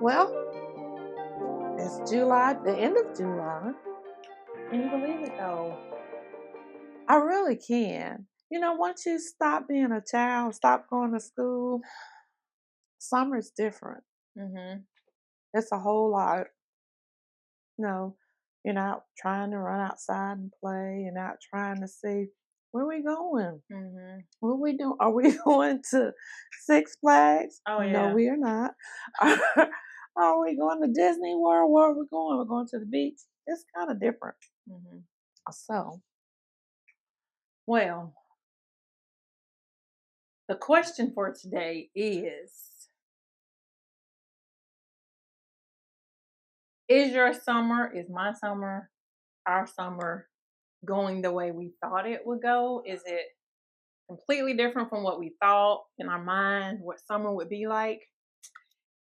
Well, it's July, the end of July. Can you believe it though? I really can. Once you stop being a child, stop going to school, summer's different. Mhm. It's a whole lot. You know, you're not trying to run outside and play. You're not trying to see where we going. Mhm. What we doing? Are we going to Six Flags? Oh No, yeah. we are not. Are we going to Disney World? Where are we going? We're going to the beach. It's kind of different. Mhm. So, Well, the question for today is your summer, is my summer, our summer going the way we thought it would go? Is it completely different from what we thought in our mind what summer would be like?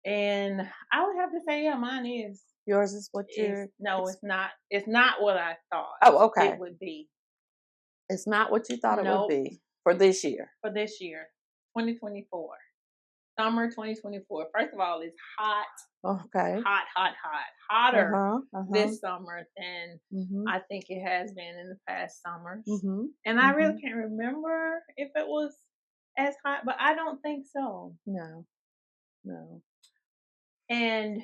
And I would have to say, yeah, mine is. yours is what Is you're. no, it's not. It's not what I thought Oh, it okay. would be. It's not what you thought it would Nope. be for this year. For this year, 2024, summer 2024. First of all, it's hot, Okay. hot, hot, hot, Uh hotter huh. Uh huh. this summer than Mhm. I think it has been in the past summers. Mhm. And I really Mhm. can't remember if it was as hot, but I don't think so. No. No. And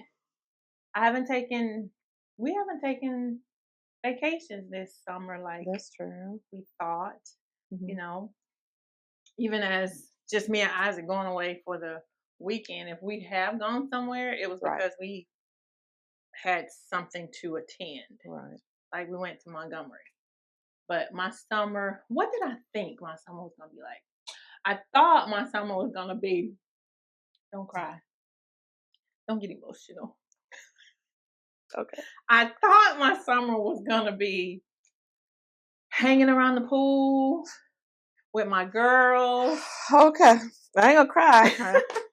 I haven't taken, we haven't taken vacations this summer like That's true. we thought, you Mhm. know, even as just me and Isaac going away for the weekend. If we have gone somewhere, it was Right. because we had something to attend. Right. Like we went to Montgomery. But my summer, what did I think my summer was going to be like? I thought my summer was going to be, don't cry, don't get emotional. Okay. I thought my summer was going to be hanging around the pool with my girls. Okay. I ain't gonna cry.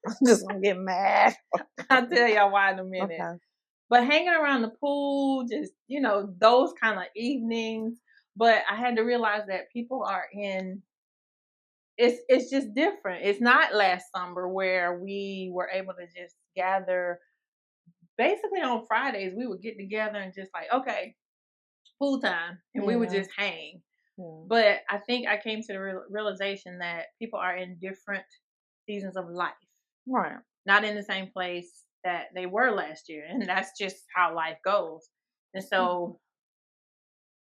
I'm just gonna get mad. I'll tell y'all why in a minute. Okay. But hanging around the pool, just, those kind of evenings. But I had to realize that people are in, it's just different. It's not last summer where we were able to just gather basically on Fridays. We would get together and just like, okay, pool time, and we would Yeah. just hang. Yeah. But I think I came to the realization that people are in different seasons of life, Right. not in the same place that they were last year. And that's just how life goes. And so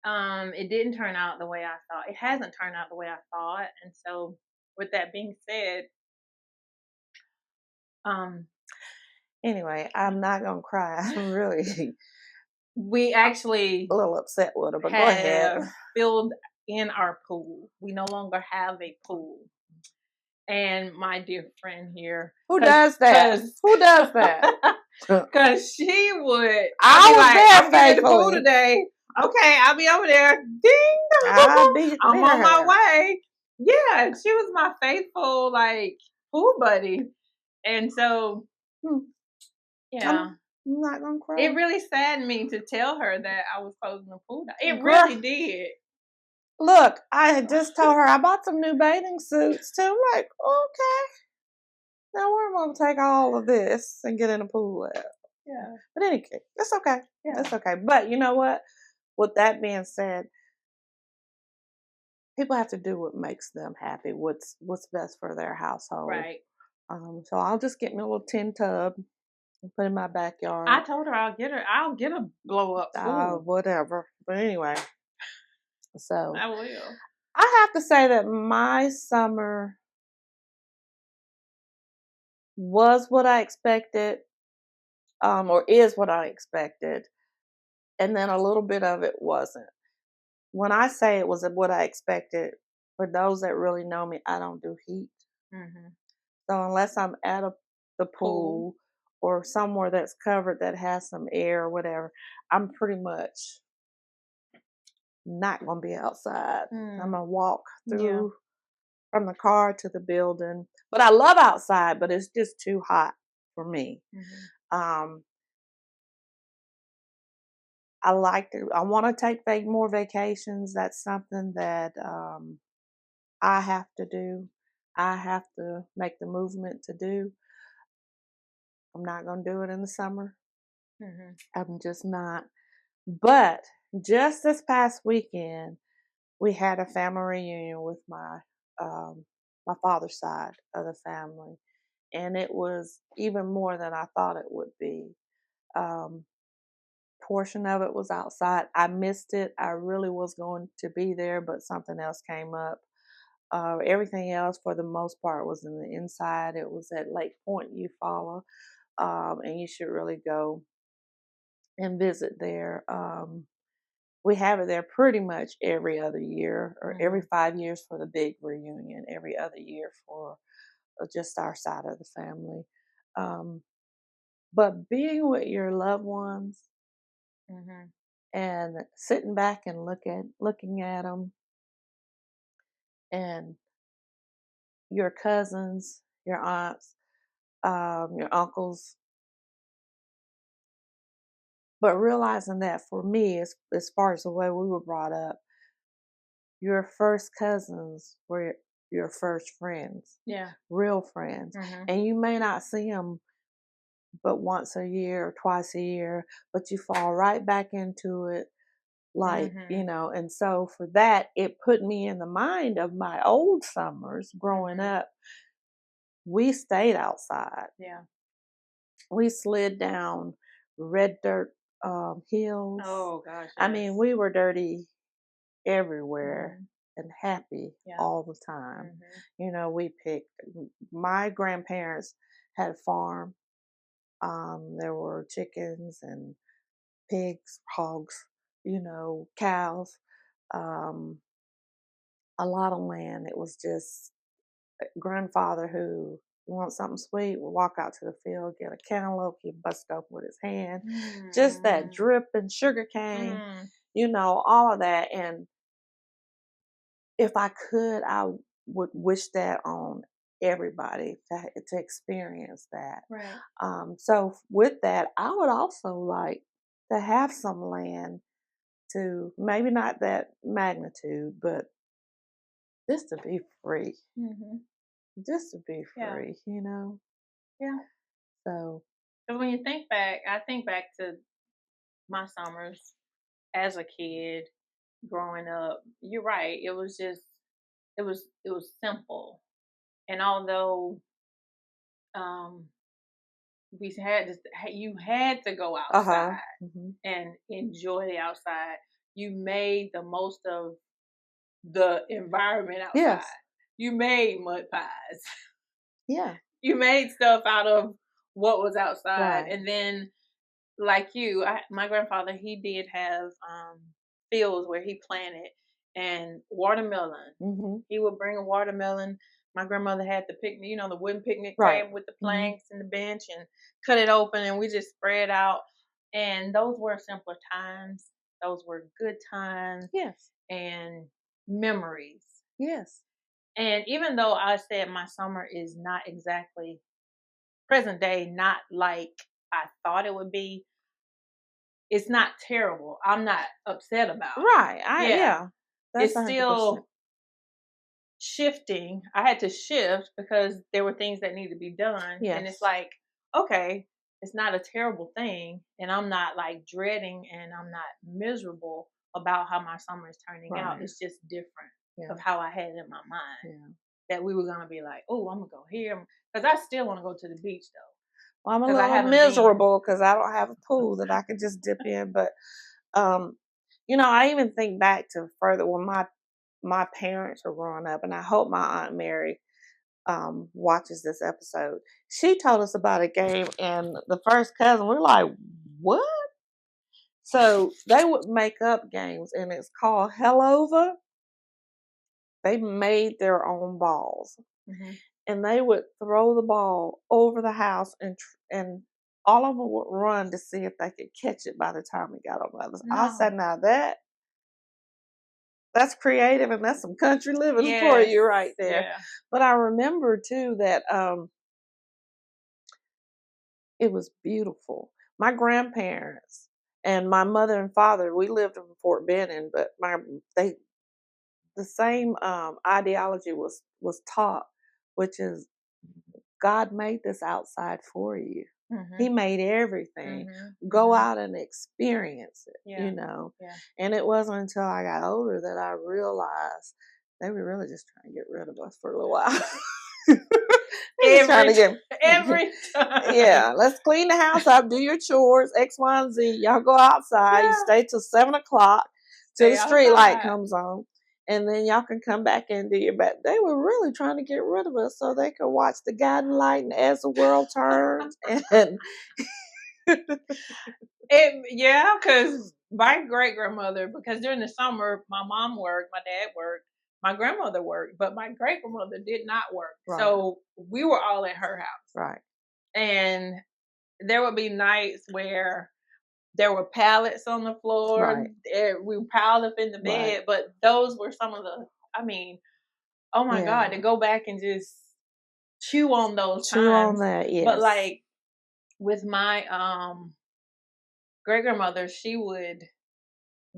it didn't turn out the way I thought. It hasn't turned out the way I thought. And so with that being said, um Anyway, I'm not gonna cry. I'm really we a actually little upset with her, but go ahead. have filled in our pool. We no longer have a pool. And my dear friend here, Who does that? Who does that? because she would, I'd I be was like, there I'm getting in the pool faithfully. today. Okay, I'll be over there. Ding I'll dong. be I'm on my there. way. Yeah, she was my faithful, like, pool buddy. And so, Hmm. yeah, I'm not gonna it cry. really saddened me to tell her that I was closing the pool down. It Girl, really did. look, I had just told her I bought some new bathing suits too. I'm like, okay, now we're gonna take all of this and get in the pool. Yeah, But anyway, it's okay. yeah, It's okay. But you know what? With that being said, people have to do what makes them happy. What's best for their household. right. So I'll just get me a little tin tub and put it in my I backyard. told her I'll get a blow up pool. Whatever. But anyway, so I will. I have to say that my summer was what I expected, or is what I expected, and then a little bit of it wasn't. When I say it was what I expected, for those that really know me, I don't do heat. Mm-hmm. So unless I'm at the Pool. pool or somewhere that's covered that has some air or whatever, I'm pretty much not gonna be outside. I'm Mm. gonna walk Yeah. through from the car to the building. But I love outside, but it's just too hot for me. Mm-hmm. Um, I like to. I want to take more vacations. That's something that I have to do. I have to make the movement to do. I'm not going to do it in the summer. Mhm. I'm just not. But just this past weekend, we had a family reunion with my father's side of the family, and it was even more than I thought it would be. Um, Portion of it was outside. I missed it. I really was going to be there, but something else came up. Everything else, for the most part, was in the inside. It was at Lake Point, Eufaula, and you should really go and visit there. We have it there pretty much every other year, or every Mhm. 5 years for the big reunion, every other year for just our side of the family. Um, but being with your loved ones Mhm. and sitting back and looking at them, and your cousins, your aunts, your uncles, but realizing that for me, as far as the way we were brought up, your first cousins were your first friends, Yeah. real friends, Mhm. and you may not see them but once a year or twice a year, but you fall right back into it, like, Mhm. and so for that, it put me in the mind of my old summers growing Mhm. up. We stayed outside. Yeah. We slid down red dirt hills. Oh gosh, I mean, yes. we were dirty everywhere Mhm. and happy Yeah. all the time. Mhm. We picked, my grandparents had a farm. There were chickens and pigs, hogs, cows, um, a lot of land. It was just grandfather who wants something sweet would walk out to the field, get a cantaloupe, he'd bust open with his hand. Just that Mhm. drip and sugar cane, Mhm. all of that. And if I could, I would wish that on everybody to experience that. Right. So with that, I would also like to have some land, to maybe not that magnitude, but just to be free, Mhm. just to be Yeah. free. Yeah. So, Because when you think back, I think back to my summers as a kid growing up. You're right. It was simple. And although um we had to you had to go uh huh. outside and enjoy the outside, you made the most of the environment outside. Yes. You made mud pies. Yeah. You made stuff out of what was outside. Right. And then like you, my grandfather, he did have fields where he planted and watermelon. Mhm. He would bring a watermelon. My grandmother had the picnic, the wooden picnic Right. table with the Mhm. planks and the bench, and cut it open, and we just spread out. And those were simpler times. Those were good times Yes. and memories. Yes. And even though I said my summer is not exactly present day, not like I thought it would be, it's not terrible. I'm not upset about it. Right. Yeah. Yeah. That's It's 100%. still shifting. I had to shift because there were things that need to be done. And it's Yes. like, okay, it's not a terrible thing. And I'm not like dreading and I'm not miserable about how my summer is turning out. Right. It's just different Yeah. of how I had it in my mind Yeah. that we were going to be like, oh, I'm going to go here. Because I still want to go to the beach though. Well, I'm a Because I little haven't been. miserable because I don't have a pool that I could just dip in. But, um, I even think back to further when my parents were growing up, and I hope my Aunt Mary watches this episode. She told us about a game, and the first cousin, we're like, what? So they would make up games, and it's called Hellover. They made their own balls, Mhm. and they would throw the ball over the house, and all of them would run to see if they could catch it by the time it got over others. I said, No. now that's creative, and that's some country living for Yes. you right there. Yeah. But I remember too that it was beautiful. My grandparents and my mother and father, we lived in Fort Benning, but they the same ideology was taught, which is God made this outside for you. He Mhm. made everything. Mhm. Go Mhm. out and experience it, Yeah. Yeah. And it wasn't until I got older that I realized they were really just trying to get rid of us for a little while. They just trying Every to t get every time. yeah, let's clean the house up, do your chores, X, Y, and Z. Y'all go outside. You Yeah. stay till 7 o'clock till Stay the street light outside. comes on. And then y'all can come back and do your back. They were really trying to get rid of us so they could watch the guiding light and as the world turns. And Yeah, because my great grandmother, because during the summer, my mom worked, my dad worked, my grandmother worked, but my great grandmother did not work. right, So we were all at her house. right, And there would be nights where there were pallets on the floor. right, We piled up in the right. bed, but those were some of the, I mean, oh my God, to Yeah. go back and just chew on those Chew on times. that, But yes. like with my great grandmother, she would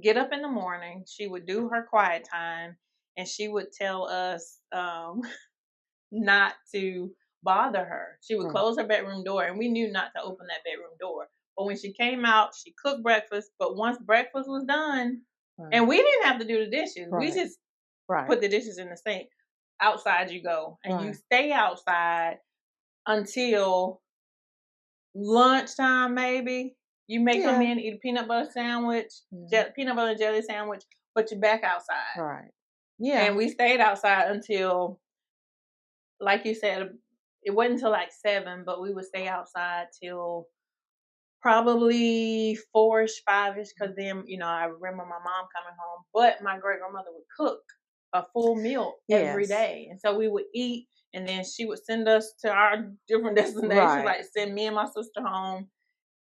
get up in the morning, she would do her quiet time, and she would tell us not to bother her. She would Right, close her bedroom door, and we knew not to open that bedroom door. But when she came out, she cooked breakfast. But once breakfast was done, right, and we didn't have to do the dishes, we right, just right, put the dishes in the sink. Outside you go, and you right. stay outside until lunchtime, maybe. You may come Yeah, in, eat a peanut butter sandwich, yeah, peanut butter and jelly sandwich, but you're back outside. right. Yeah, And we stayed outside until, like you said, it wasn't until like 7, but we would stay outside till probably 4ish, 5ish, because then, I remember my mom coming home. But my great grandmother would cook a full meal every yes, day. And so we would eat, and then she would send us to our different destinations, right, like send me and my sister home.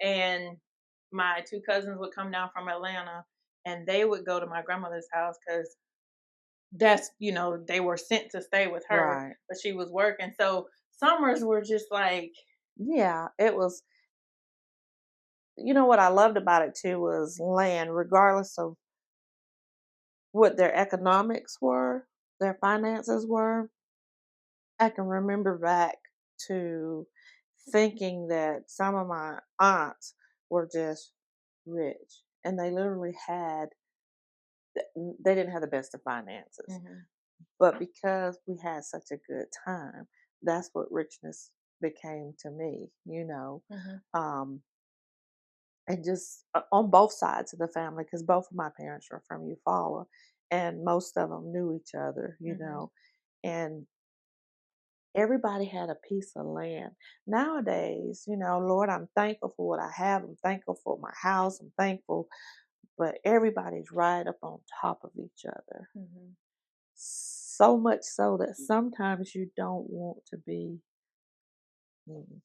And my two cousins would come down from Atlanta, and they would go to my grandmother's house because they were sent to stay with her, right. but she was working. So summers were just like, Yeah, it was what I loved about it too was land, regardless of what their economics were, their finances were. I can remember back to thinking that some of my aunts were just rich and they literally they didn't have the best of finances. mhm, But because we had such a good time, that's what richness became to me. mhm, Um, and just on both sides of the family, because both of my parents are from Eufaula, and most of them knew each other. mhm. And everybody had a piece of land. Nowadays, Lord, I'm thankful for what I have. I'm thankful for my house. I'm thankful, but everybody's right up on top of each other. Mhm. So much so that sometimes you don't want to be mm,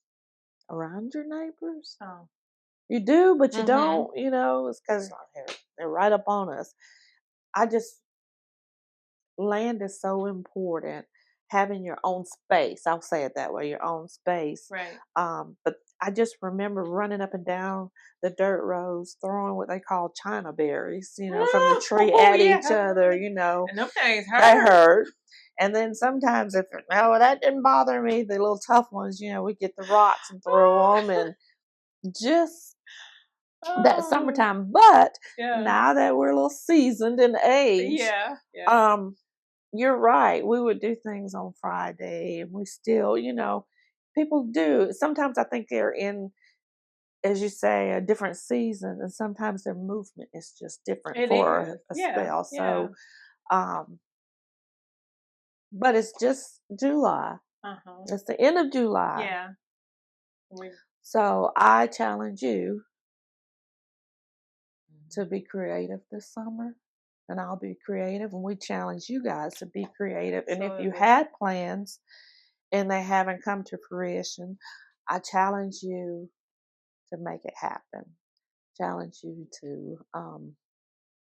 around your neighbors. Oh. You do, but you Mhm. don't. It's because they're right up on us. I just land is so important. Having your own space, I'll say it that way, your own space. Right. But I just remember running up and down the dirt roads, throwing what they call China berries, from the tree Oh, at each yeah. other. And them things That hurt. hurt. And then sometimes if that didn't bother me, the little tough ones, we get the rocks and throw them and just that Oh, summertime. But yeah. now that we're a little seasoned in age, Yeah, yeah. um, you're right. We would do things on Friday and we still, people do. Sometimes I think they're in, as you say, a different season and sometimes their movement is just different It for is. a Yeah, spell. yeah. So, um, but it's just July. Uh-huh. It's the end of July. Yeah. We So I challenge you to be creative this summer. And I'll be creative. And we challenge you guys to be creative. And if you absolutely. had plans and they haven't come to fruition, I challenge you to make it happen. Challenge you to,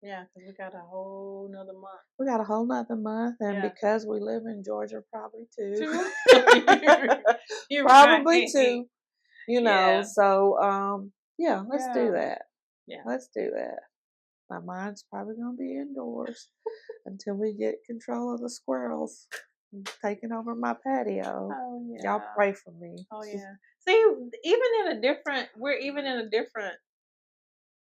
Yeah, because we got a whole nother month. we got a whole nother month. And Yeah. because we live in Georgia, probably two. Two. You're Probably right. two. Yeah. So, yeah, let's do Yeah. that. Yeah. Let's do that. My mind's probably going to be indoors until we get control of the squirrels. taking over my patio. Oh Y'all yeah. pray for me. Oh yeah. See, we're even in a different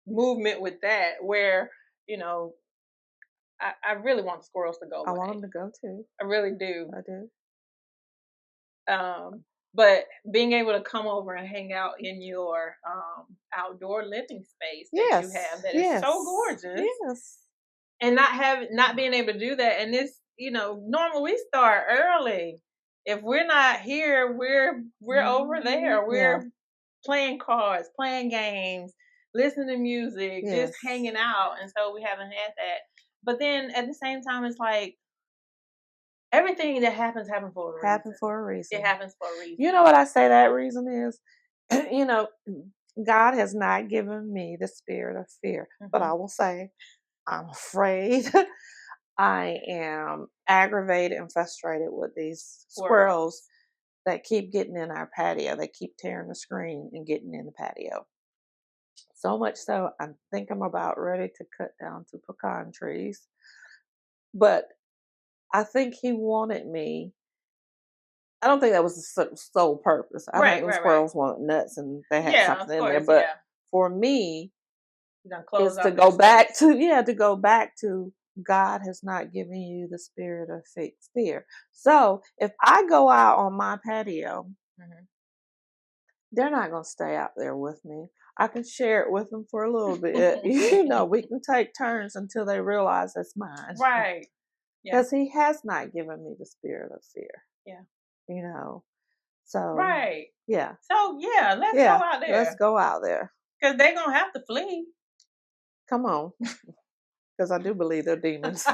movement with that where, you know, I really want squirrels to go I want them away. to go too. I really do. I do. But being able to come over and hang out in your outdoor living space that you Yes. have that is Yes. so gorgeous, Yes. and not being able to do that, and this, you know, normally we start early. If we're not here, we're over there. Yeah. We're playing cards, playing games, listening to music, just Yes. hanging out, and so we haven't had that. But then at the same time, it's like everything that happens for a reason. Happen for a reason. It happens for a reason. You know what I say that reason is? You know, God has not given me the spirit of fear, but I will say I'm afraid. I am aggravated and frustrated with these squirrels that keep getting in our patio. They keep tearing the screen and getting in the patio. So much so, I think I'm about ready to cut down 2 pecan trees. But I think he wanted me. I don't think that was the sole purpose. I think those Right. squirrels wanted nuts and they had Yeah, of something in there. course, But yeah. for me, You done close is to out their go back space. to God has not given you the spirit of fear. So if I go out on my patio, they're not going to stay out there with me. I can share it with them for a little bit. You know, we can take turns until they realize it's mine. Right. Yeah. Because he has not given me the spirit of fear. Yeah. You know. So Right. yeah. So yeah, let's go out there. Let's go out there. Because they're gonna have to flee. Come on. Because I do believe they're demons.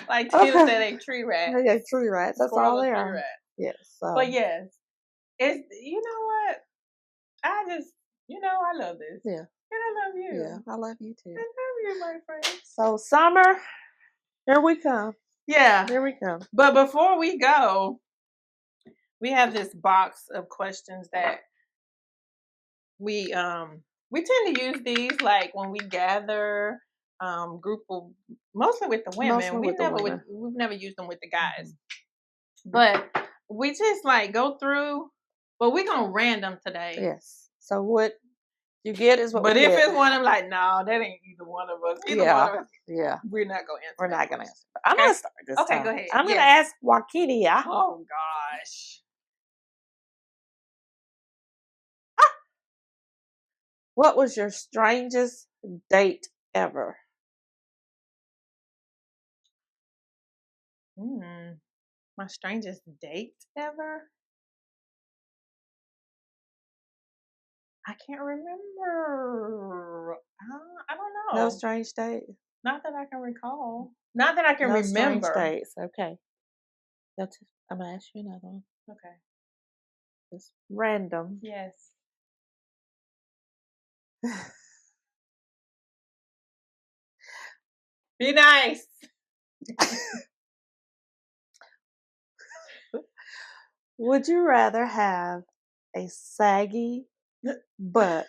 Like Tina said, they tree rats. Yeah, tree rats. That's all they are. Rats. Yes. So. But yes, it's, you know what? I just, I love this. Yeah. And I love you. Yeah, I love you too. I love you, my friend. So summer, here we come. Yeah. Here we come. But before we go, we have this box of questions that we tend to use these like when we gather group of, mostly with the women. Mostly with the women. We've never used them with the guys. But we just like go through, but we're gonna random today. Yes. So what you get is what but we if get. It's one of them, like, no, that ain't either one of us. Either one of us. Yeah. We're not gonna answer. We're not gonna answer. I'm gonna start this time. Okay, go ahead. I'm gonna ask Wa-Keepin. Oh gosh. What was your strangest date ever? My strangest date ever? I can't remember. I don't know. No strange date? Not that I can recall. Not that I can remember. No strange dates. Okay. I'm gonna ask you another one. Okay. It's random. Yes. Be nice. Would you rather have a saggy butt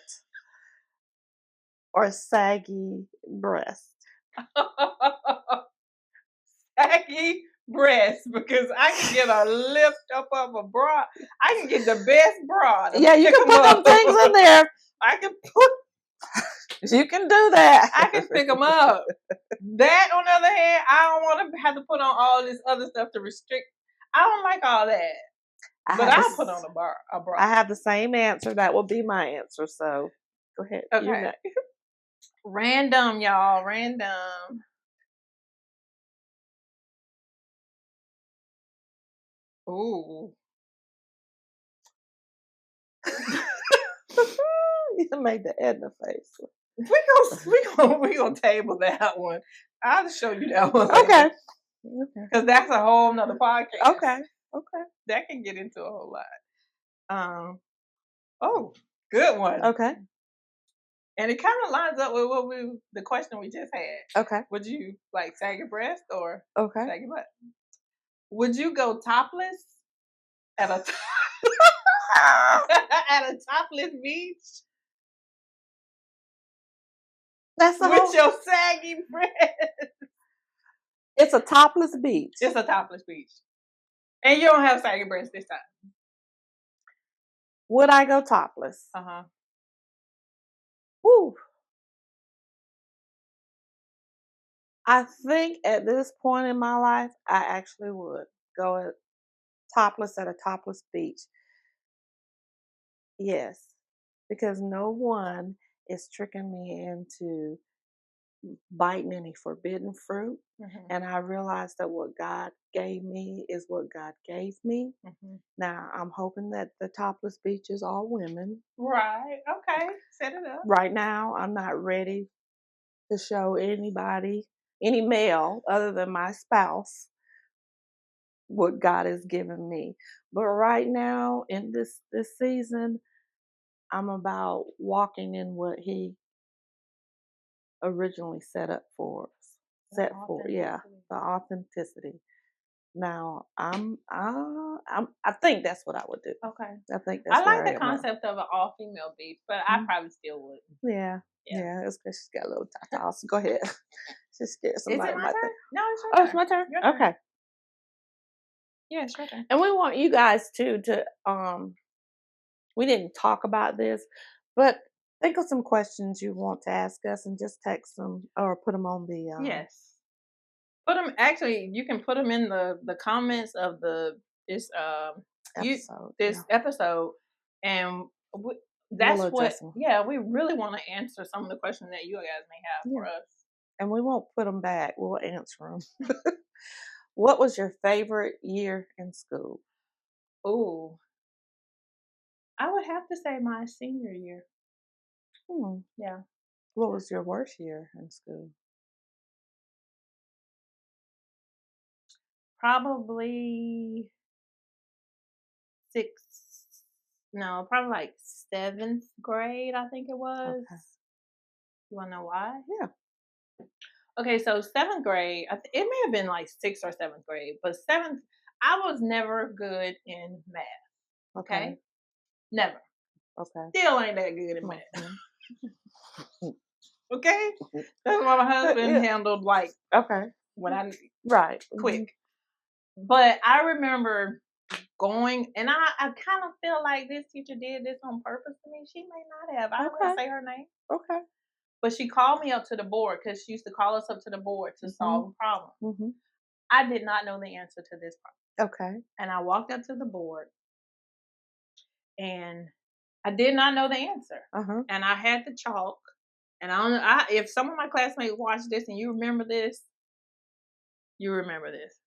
or saggy breast? Saggy breast, because I can get a lift up of a bra. I can get the best bra. Yeah, you can put them things in there. I can put. You can do that. I can pick them up. That, on the other hand, I don't want to have to put on all this other stuff to restrict. I don't like all that. But I'll put on a bra. I have the same answer. That will be my answer. So go ahead. Okay. Random, y'all. Random. Ooh. You made the Edna face. We gonna table that one. I'll show you that one. Okay. Because that's a whole nother podcast. Okay. That can get into a whole lot. Oh, good one. Okay. And it kind of lines up with the question we just had. Okay. Would you like saggy breast or saggy butt? Would you go topless at a at a topless beach? That's with your saggy breast. It's a topless beach. It's a topless beach. And you don't have saggy breasts this time. Would I go topless? Uh-huh. Woo. I think at this point in my life, I actually would go topless at a topless beach. Yes, because no one is tricking me into biting any forbidden fruit. Mm-hmm. And I realized that what God gave me is what God gave me. Mm-hmm. Now, I'm hoping that the topless beach is all women. Right. Okay. Set it up. Right now, I'm not ready to show anybody, any male other than my spouse, what God has given me. But right now, in this season, I'm about walking in what He originally set up for us. Set for, yeah, the authenticity. Now, I think that's what I would do. Okay. I think I that's like where I the am now. concept of an all female beach, but I Mhm. probably still would. Yeah, Yeah. yeah. It's because she's got a little tatas. Go ahead. She's scared Is it somebody my might turn? think. No, it's your Oh, turn. it's my turn. Your turn. Okay. Yeah, it's your turn. And we want you guys too to we didn't talk about this, but think of some questions you want to ask us and just text them or put them on the Yes. Put them. Actually, you can put them in the comments of this you episode. this Yeah. episode, and We'll that's what. address them. Yeah, we really want to answer some of the questions that you guys may have Yeah. for us. And we won't put them back. We'll answer them. What was your favorite year in school? Ooh, I would have to say my senior year. Hmm. Yeah, What was your worst year in school? probably sixth. No, probably like seventh grade. I think it was. Okay. You want to know why? Yeah. Okay, so seventh grade, it may have been like sixth or seventh grade, but seventh, I was never good in math. Okay. Okay, never. Okay. Still ain't that good in math. Mhm. Okay, that's why my husband Yeah. handled like Okay. when I Right. quick. But I remember going, and I kind of feel like this teacher did this on purpose to me. She may not have. I don't want Okay. to say her name, Okay. but she called me up to the board because she used to call us up to the board to Mhm. solve a problem. Mhm. I did not know the answer to this problem, Okay. and I walked up to the board and I did not know the answer. Uh-huh. And I had the chalk. And I don't know if some of my classmates watch this and you remember this, you remember this.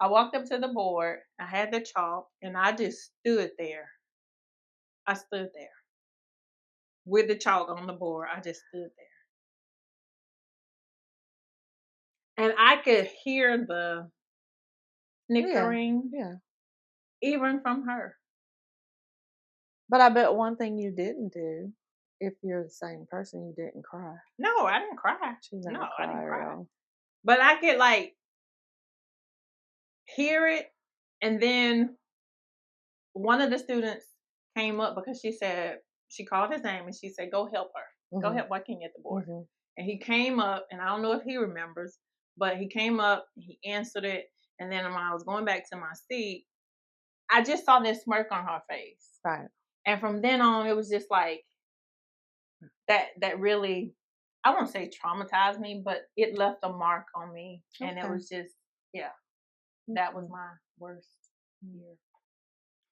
I walked up to the board, I had the chalk, and I just stood there. I stood there with the chalk on the board. I just stood there. And I could hear the Yeah. snickering Yeah. even from her. But I bet one thing you didn't do, if you're the same person, you didn't cry. No, I didn't cry. She No, never I didn't cry, cry. real. But I could like hear it, and then one of the students came up because she called his name and she said, "Go help her. Go Mhm. help Joaquin at the board." Mhm. And he came up, and I don't know if he remembers, but he came up, he answered it, and then when I was going back to my seat, I just saw this smirk on her face. Right. And from then on, it was just like that really, I won't say traumatized me, but it left a mark on me. And it Okay. was just, yeah, that was Mhm. my worst year.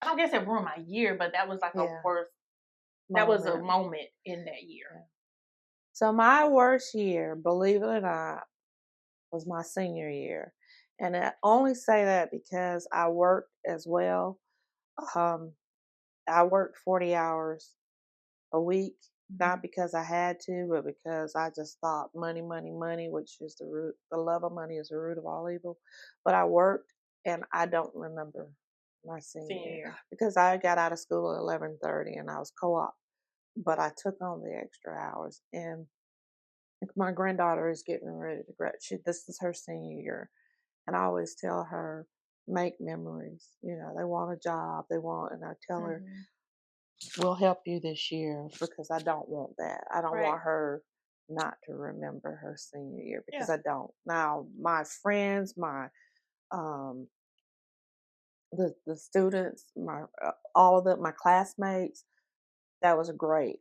I don't guess it ruined my year, but that was like a Yeah. worst. That was a Moment. moment in that year. Yeah. So my worst year, believe it or not, was my senior year. And I only say that because I worked as well. Um, I worked 40 hours a week, not Mhm. because I had to, but because I just thought money, money, money, which is the love of money is the root of all evil. But I worked and I don't remember my senior Senior year year. because I got out of school at 11:30 and I was co-op, but I took on the extra hours and my granddaughter is getting ready to grad. This is her senior year, and I always tell her, make memories. You know, they want a job, and I tell her, Mhm. we'll help you this year because I don't want that. I don't Right. want her not to remember her senior year Yeah. because I don't. Now, my friends, my um, the students, my all of them, my classmates, that was great.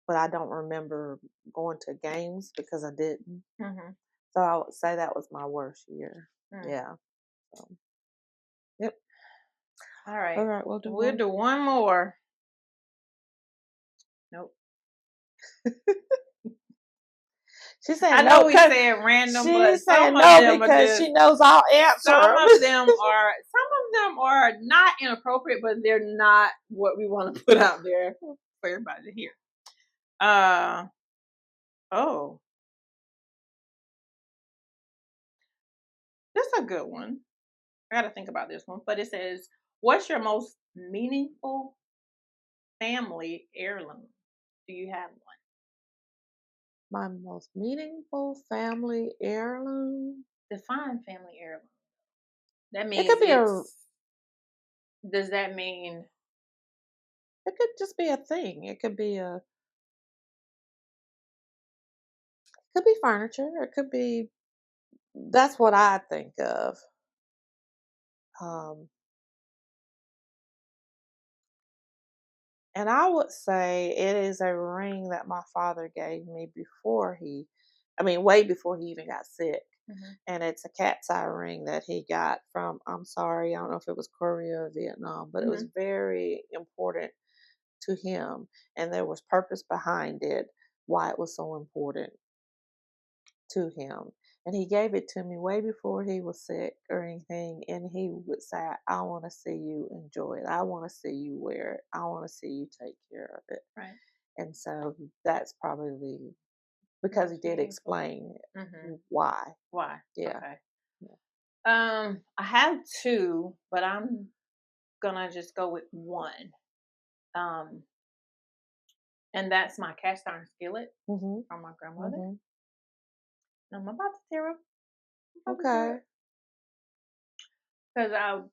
But I don't remember going to games because I didn't. Mm-hmm. So I would say that was my worst year. Mm. Yeah. So, yep. All All right. right, we'll do We'll one. do one more. Nope. She's saying I no know we because said random, but she's saying no because she knows I'll answer some them. of them are not inappropriate, but they're not what we want to put out there for everybody to hear. Oh, this is a good one. I got to think about this one, but it says, "What's your most meaningful family heirloom? Do you have one?" My most meaningful family heirloom. Define family heirloom. That It means could be a. does that mean It could just be a thing. It could be a. Could be furniture. It could be. That's what I think of. Um, and I would say it is a ring that my father gave me before he. I mean, way before he even got sick. Mhm. And it's a cat's eye ring that he got from, I'm sorry, I don't know if it was Korea or Vietnam, but it was Mhm. very important to him. And there was purpose behind it, why it was so important to him. And he gave it to me way before he was sick or anything. And he would say, I want to see you enjoy it. I want to see you wear it. I want to see you take care of it. Right. And so that's probably because he Most did meaningful. explain Mhm. why. Why? Yeah. Okay. I have two, but I'm gonna just go with one. Um, and that's my cast iron skillet Mhm. from my grandmother. Mhm. I'm about to tear up. I'm about to tear Okay. up because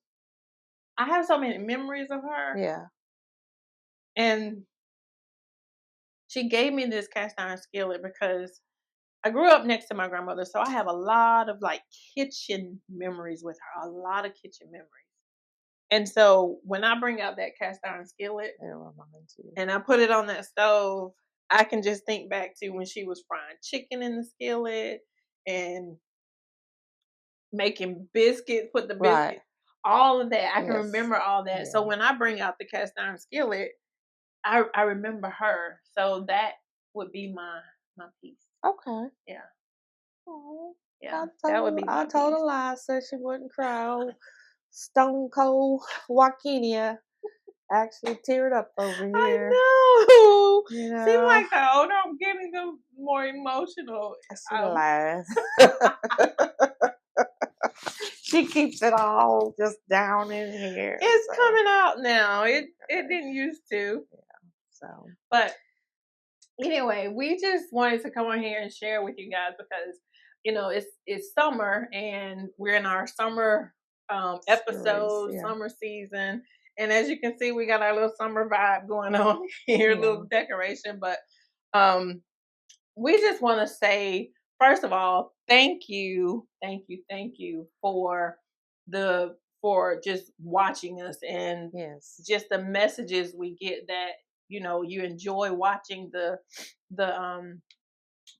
I have so many memories of her, Yeah. and she gave me this cast iron skillet because I grew up next to my grandmother, so I have a lot of like kitchen memories with her, a lot of kitchen memories. And so when I bring out that cast iron skillet It reminds you. and I put it on that stove, I can just think back to when she was frying chicken in the skillet and making biscuits, put the Right. biscuit, all of that. I can Yes. remember all that. So Yeah. when I bring out the cast iron skillet, I remember her. So that would be my piece. Okay. Yeah. Oh, Yeah. That would be I my told a piece. lie, said she wouldn't cry. Oh, Stone Cold Wa-Keepin actually teared up over here. I know. You Seems know, like the older I'm getting, the more emotional. she Um, laughs. She keeps it all just down in here. it's So, coming out now. It okay. didn't used to, So, but anyway, we just wanted to come on here and share with you guys because it's summer and we're in our summer series. episode, Yeah. summer season, and as you can see, we got our little summer vibe going on here, Yeah. little decoration, but um we just want to say, first of all, thank you for just watching us and Yes. just the messages we get that you enjoy watching the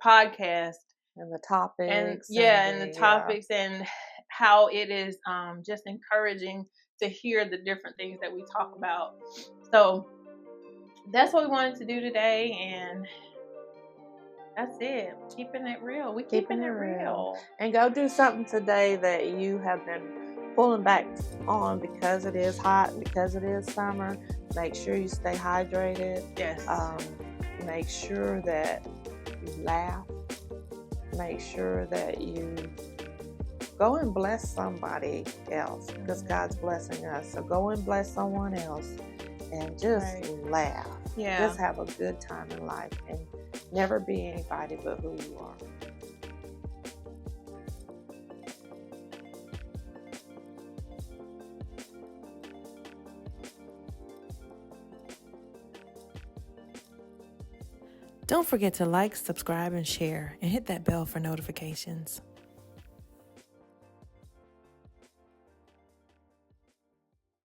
podcast And the and topics and yeah and the the, yeah. topics and how it is just encouraging to hear the different things that we talk about. So that's what we wanted to do today, and that's it. Keeping it real. We Keeping keeping it it real. real. And go do something today that you have been pulling back on because it is hot and because it is summer. Make sure you stay hydrated. Yes. Make sure that you laugh. Make sure that you go and bless somebody else because God's blessing us. So go and bless someone else and just laugh. Yeah. Just have a good time in life and never be anybody but who you are. Don't forget to like, subscribe, and share, and hit that bell for notifications.